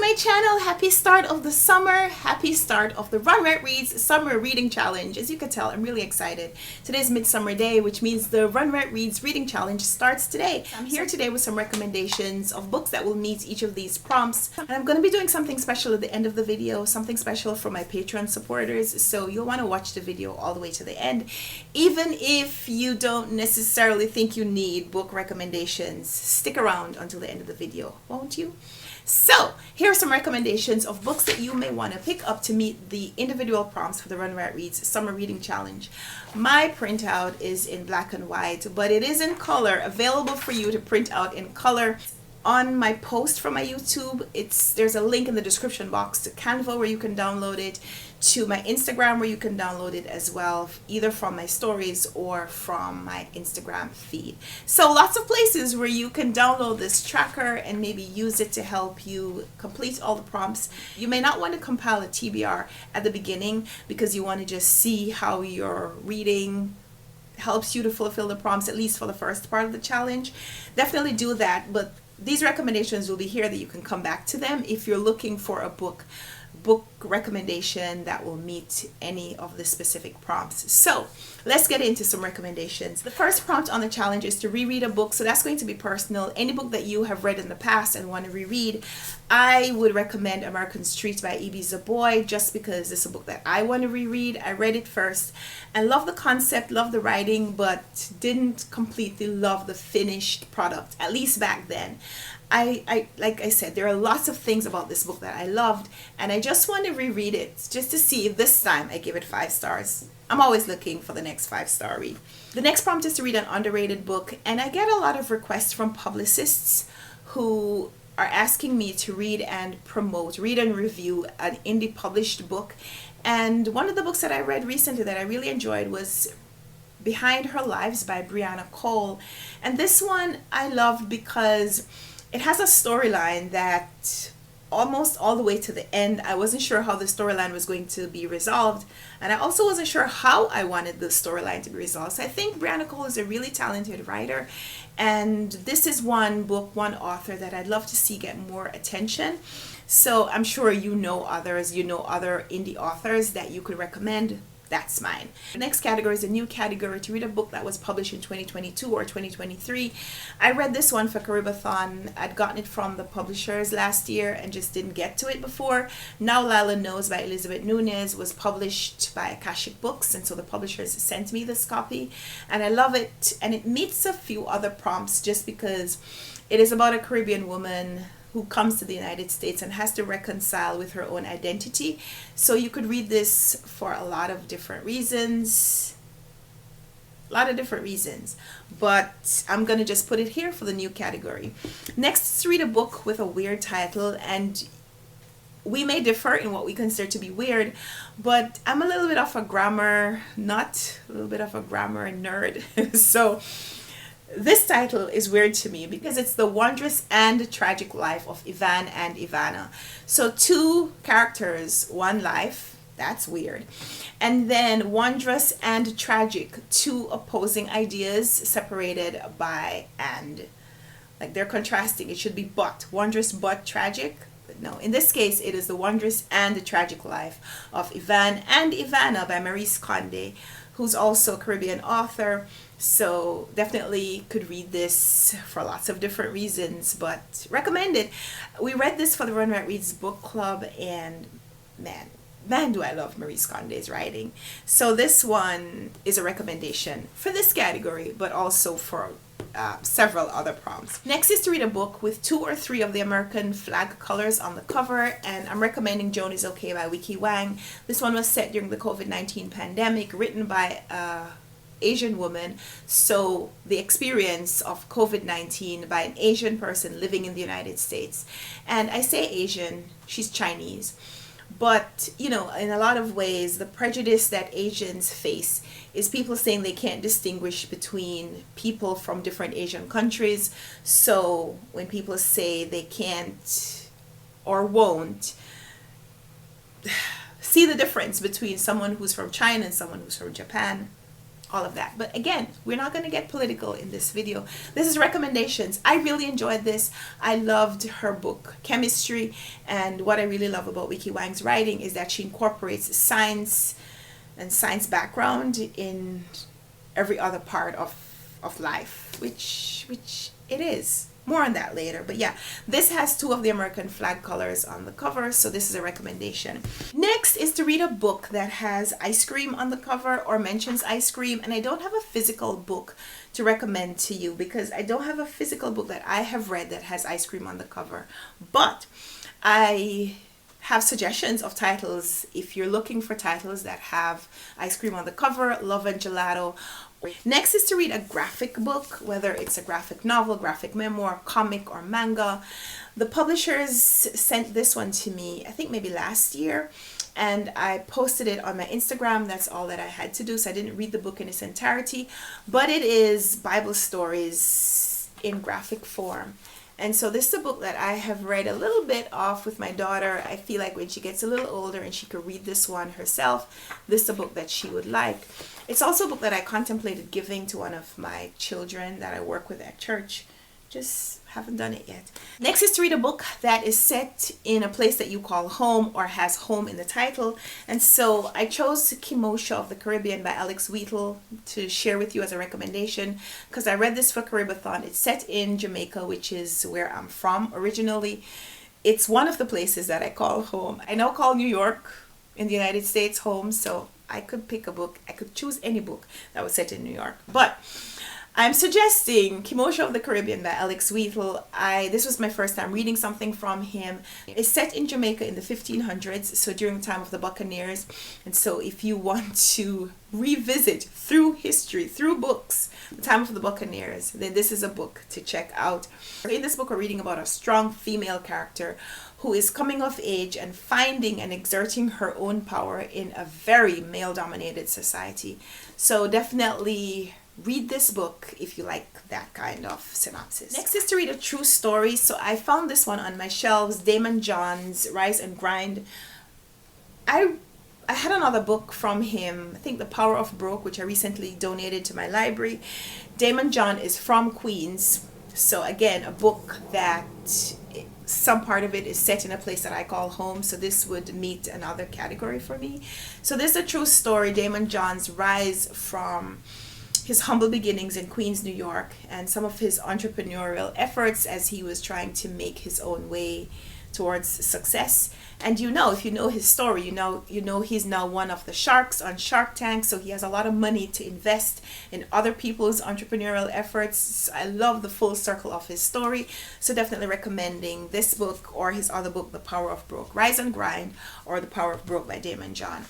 my channel. Happy start of the summer. Happy start of the Run Right Reads Summer Reading Challenge. As you can tell, I'm really excited. Today's Midsummer Day, which means the Run Right Reads Reading Challenge starts today. I'm here today with some recommendations of books that will meet each of these prompts. And I'm going to be doing something special at the end of the video, something special for my Patreon supporters. So you'll want to watch the video all the way to the end. Even if you don't necessarily think you need book recommendations, stick around until the end of the video, won't you? So here are some recommendations of books that you may want to pick up to meet the individual prompts for the Run Right Reads Summer Reading Challenge. My printout is in black and white, but it is in color, available for you to print out in color. On my post from my YouTube, there's a link in the description box to Canva where you can download it, to my Instagram where you can download it as well, either from my stories or from my Instagram feed. So lots of places where you can download this tracker and maybe use it to help you complete all the prompts. You may not want to compile a TBR at the beginning because you want to just see how your reading helps you to fulfill the prompts, at least for the first part of the challenge. Definitely do that, but these recommendations will be here that you can come back to them if you're looking for a book recommendation that will meet any of the specific prompts. So let's get into some recommendations. The first prompt on the challenge is to reread a book, so that's going to be personal. Any book that you have read in the past and want to reread, I would recommend American Street by E.B. Zaboy, just because it's a book that I want to reread. I read it first and love the concept, love the writing, but didn't completely love the finished product, at least back then. Like I said, there are lots of things about this book that I loved, and I just want to reread it just to see if this time I give it 5 stars. I'm always looking for the next 5-star read. The next prompt is to read an underrated book, and I get a lot of requests from publicists who are asking me to read and review an indie published book. And one of the books that I read recently that I really enjoyed was Behind Her Lives by Brianna Cole. And this one I loved because it has a storyline that almost all the way to the end, I wasn't sure how the storyline was going to be resolved, and I also wasn't sure how I wanted the storyline to be resolved. So I think Brianna Cole is a really talented writer, and this is one book, one author that I'd love to see get more attention. So I'm sure you know others, other indie authors that you could recommend. That's mine. The next category is a new category, to read a book that was published in 2022 or 2023. I read this one for Caribathon. I'd gotten it from the publishers last year and just didn't get to it before. Now Lila Knows by Elizabeth Nunez was published by CashApp Books, and so the publishers sent me this copy, and I love it. And it meets a few other prompts just because it is about a Caribbean woman who comes to the United States and has to reconcile with her own identity. So you could read this for a lot of different reasons. But I'm going to just put it here for the new category. Next is to read a book with a weird title, and we may differ in what we consider to be weird, but I'm a little bit of a grammar nerd. So this title is weird to me because it's The Wondrous and Tragic Life of Ivan and Ivana. So 2 characters, 1 life. That's weird. And then wondrous and tragic, 2 opposing ideas separated by and. Like they're contrasting. It should be but. Wondrous but tragic. But no, in this case, it is The Wondrous and the Tragic Life of Ivan and Ivana by Maurice Condé, who's also a Caribbean author. So definitely could read this for lots of different reasons, but recommended. We read this for the Run Right Reads book club, and man do I love Maurice Condé's writing. So this one is a recommendation for this category, but also for several other prompts. Next is to read a book with 2 or 3 of the American flag colors on the cover, and I'm recommending Joan Is Okay by Wiki Wang. This one was set during the COVID-19 pandemic, written by Asian woman, so the experience of COVID-19 by an Asian person living in the United States. And I say Asian, she's Chinese, but in a lot of ways the prejudice that Asians face is people saying they can't distinguish between people from different Asian countries. So when people say they can't or won't see the difference between someone who's from China and someone who's from Japan, all of that. But again, we're not going to get political in this video. This is recommendations. I really enjoyed this. I loved her book, Chemistry, and what I really love about Wiki Wang's writing is that she incorporates science and science background in every other part of life, which it is. More on that later. But yeah, this has 2 of the American flag colors on the cover, so this is a recommendation. Next is to read a book that has ice cream on the cover or mentions ice cream, and I don't have a physical book to recommend to you because I don't have a physical book that I have read that has ice cream on the cover, but I have suggestions of titles if you're looking for titles that have ice cream on the cover. Love and Gelato. Next is to read a graphic book, whether it's a graphic novel, graphic memoir, comic, or manga. The publishers sent this one to me, I think maybe last year, and I posted it on my Instagram. That's all that I had to do, so I didn't read the book in its entirety, but it is Bible stories in graphic form. And so this is a book that I have read a little bit of with my daughter. I feel like when she gets a little older and she could read this one herself, this is a book that she would like. It's also a book that I contemplated giving to one of my children that I work with at church. Just haven't done it yet. Next is to read a book that is set in a place that you call home or has home in the title. And so I chose Kenosha of the Caribbean by Alex Wheatle to share with you as a recommendation because I read this for Caribathon. It's set in Jamaica, which is where I'm from originally. It's one of the places that I call home. I now call New York in the United States home, so I could pick a book. I could choose any book that was set in New York. But I'm suggesting Kenosha of the Caribbean by Alex Wheatle. This was my first time reading something from him. It's set in Jamaica in the 1500s, so during the time of the Buccaneers. And so if you want to revisit through history, through books, the time of the Buccaneers, then this is a book to check out. In this book, we're reading about a strong female character who is coming of age and finding and exerting her own power in a very male-dominated society. So definitely read this book if you like that kind of synopsis. Next is to read a true story. So I found this one on my shelves, Damon John's Rise and Grind. I had another book from him, I think The Power of Broke, which I recently donated to my library. Damon John is from Queens. So again, a book that some part of it is set in a place that I call home, so this would meet another category for me. So this is a true story, Damon John's rise from his humble beginnings in Queens, New York, and some of his entrepreneurial efforts as he was trying to make his own way towards success. And if you know his story, you know he's now one of the sharks on Shark Tank, so he has a lot of money to invest in other people's entrepreneurial efforts. I love the full circle of his story, so definitely recommending this book or his other book, The Power of Broke, Rise and Grind, or The Power of Broke by Damon John.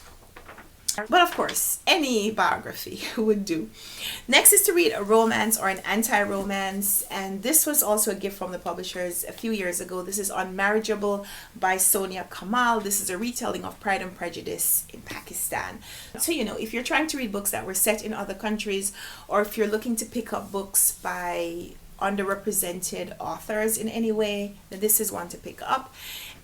But of course, any biography would do. Next is to read a romance or an anti-romance, and this was also a gift from the publishers a few years ago. This is Unmarriageable by Sonia Kamal. This is a retelling of Pride and Prejudice in Pakistan. So if you're trying to read books that were set in other countries, or if you're looking to pick up books by underrepresented authors in any way, then this is one to pick up.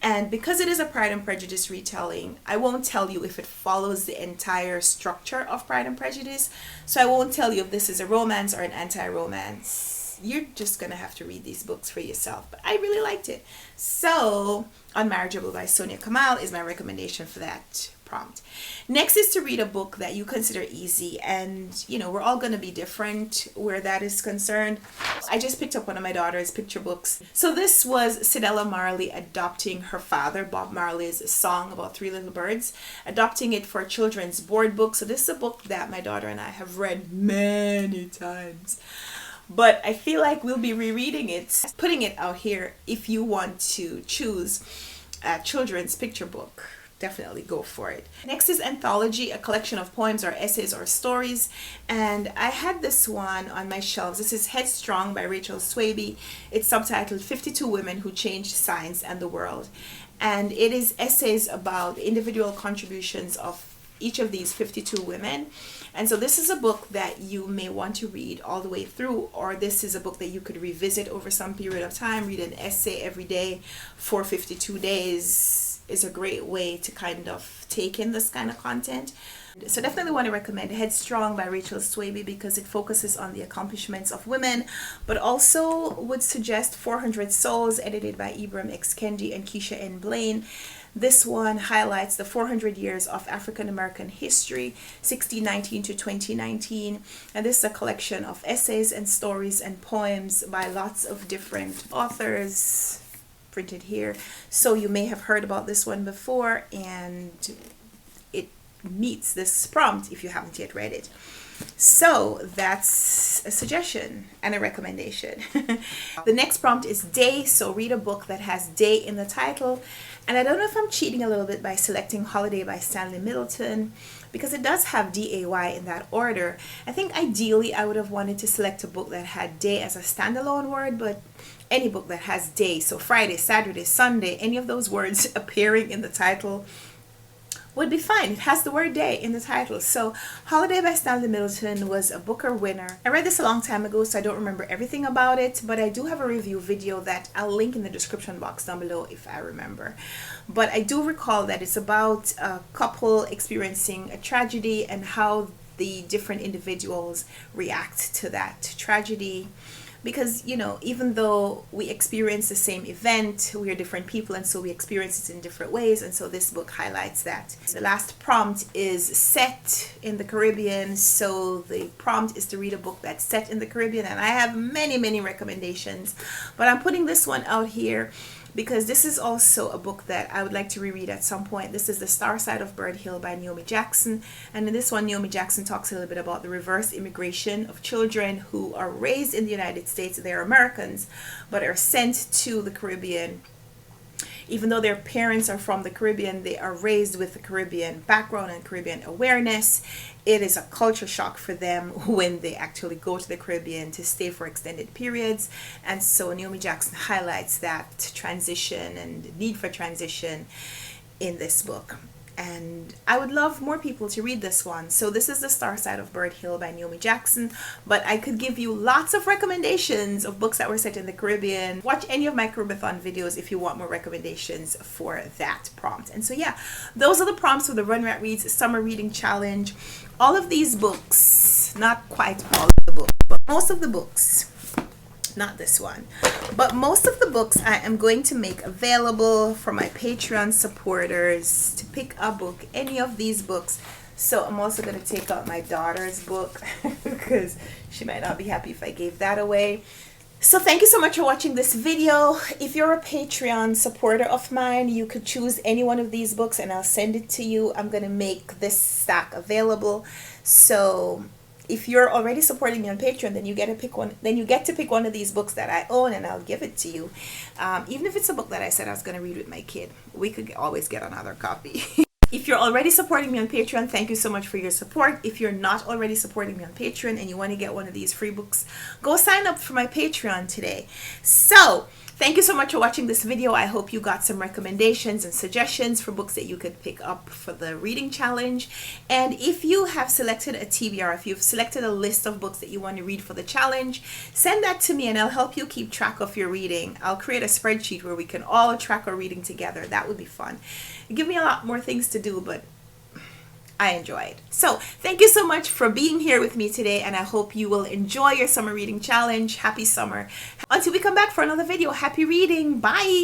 And because it is a Pride and Prejudice retelling, I won't tell you if it follows the entire structure of Pride and Prejudice. So I won't tell you if this is a romance or an anti-romance. You're just going to have to read these books for yourself. But I really liked it. So Unmarriageable by Sonia Kamal is my recommendation for that prompt. Next is to read a book that you consider easy, and we're all going to be different where that is concerned. I just picked up one of my daughter's picture books. So this was Cedella Marley adopting her father, Bob Marley's song about three little birds, adopting it for a children's board book. So this is a book that my daughter and I have read many times, but I feel like we'll be rereading it, putting it out here. If you want to choose a children's picture book, definitely go for it. Next is Anthology, a collection of poems or essays or stories, and I had this one on my shelves. This is Headstrong by Rachel Swaby. It's subtitled 52 Women Who Changed Science and the World, and it is essays about individual contributions of each of these 52 women. And so this is a book that you may want to read all the way through, or this is a book that you could revisit over some period of time. Read an essay every day for 52 days is a great way to kind of take in this kind of content. So definitely want to recommend Headstrong by Rachel Swaby because it focuses on the accomplishments of women, but also would suggest 400 Souls, edited by Ibram X. Kendi and Keisha N. Blaine. This one highlights the 400 years of African American history, 1619 to 2019. And this is a collection of essays and stories and poems by lots of different authors, printed here. So you may have heard about this one before, and it meets this prompt if you haven't yet read it. So that's a suggestion and a recommendation. The next prompt is day, so read a book that has day in the title. And I don't know if I'm cheating a little bit by selecting Holiday by Stanley Middleton, because it does have D-A-Y in that order. I think ideally I would have wanted to select a book that had day as a standalone word, but any book that has day, so Friday, Saturday, Sunday, any of those words appearing in the title would be fine. It has the word day in the title. So Holiday by Stanley Middleton was a Booker winner. I read this a long time ago, so I don't remember everything about it, but I do have a review video that I'll link in the description box down below if I remember. But I do recall that it's about a couple experiencing a tragedy and how the different individuals react to that tragedy. Because, you know, even though we experience the same event, we are different people, and so we experience it in different ways. And so this book highlights that. The last prompt is set in the Caribbean. So the prompt is to read a book that's set in the Caribbean. And I have many, many recommendations, but I'm putting this one out here because this is also a book that I would like to reread at some point. This is The Star Side of Bird Hill by Naomi Jackson. And in this one, Naomi Jackson talks a little bit about the reverse immigration of children who are raised in the United States. They're Americans, but are sent to the Caribbean. Even though their parents are from the Caribbean, they are raised with the Caribbean background and Caribbean awareness. It is a culture shock for them when they actually go to the Caribbean to stay for extended periods. And so Naomi Jackson highlights that transition and need for transition in this book. And I would love more people to read this one. So this is The Star Side of Bird Hill by Naomi Jackson, but I could give you lots of recommendations of books that were set in the Caribbean. Watch any of my Caribathon videos if you want more recommendations for that prompt. And so yeah, those are the prompts for the Run Rat Reads Summer Reading Challenge. All of these books, not quite all of the books, but most of the books, not this one, but most of the books I am going to make available for my Patreon supporters to pick a book, any of these books. So I'm also going to take out my daughter's book because she might not be happy if I gave that away. So thank you so much for watching this video. If you're a Patreon supporter of mine, you could choose any one of these books and I'll send it to you. I'm going to make this stack available. So if you're already supporting me on Patreon, then you get to pick one. Then you get to pick one of these books that I own, and I'll give it to you. Even if it's a book that I said I was going to read with my kid, we could always get another copy. If you're already supporting me on Patreon, thank you so much for your support. If you're not already supporting me on Patreon and you want to get one of these free books, go sign up for my Patreon today. So thank you so much for watching this video. I hope you got some recommendations and suggestions for books that you could pick up for the reading challenge. And if you have selected a TBR, if you've selected a list of books that you want to read for the challenge, send that to me and I'll help you keep track of your reading. I'll create a spreadsheet where we can all track our reading together. That would be fun. Give me a lot more things to do, but I enjoyed. So thank you so much for being here with me today, and I hope you will enjoy your summer reading challenge. Happy summer. Until we come back for another video, happy reading. Bye.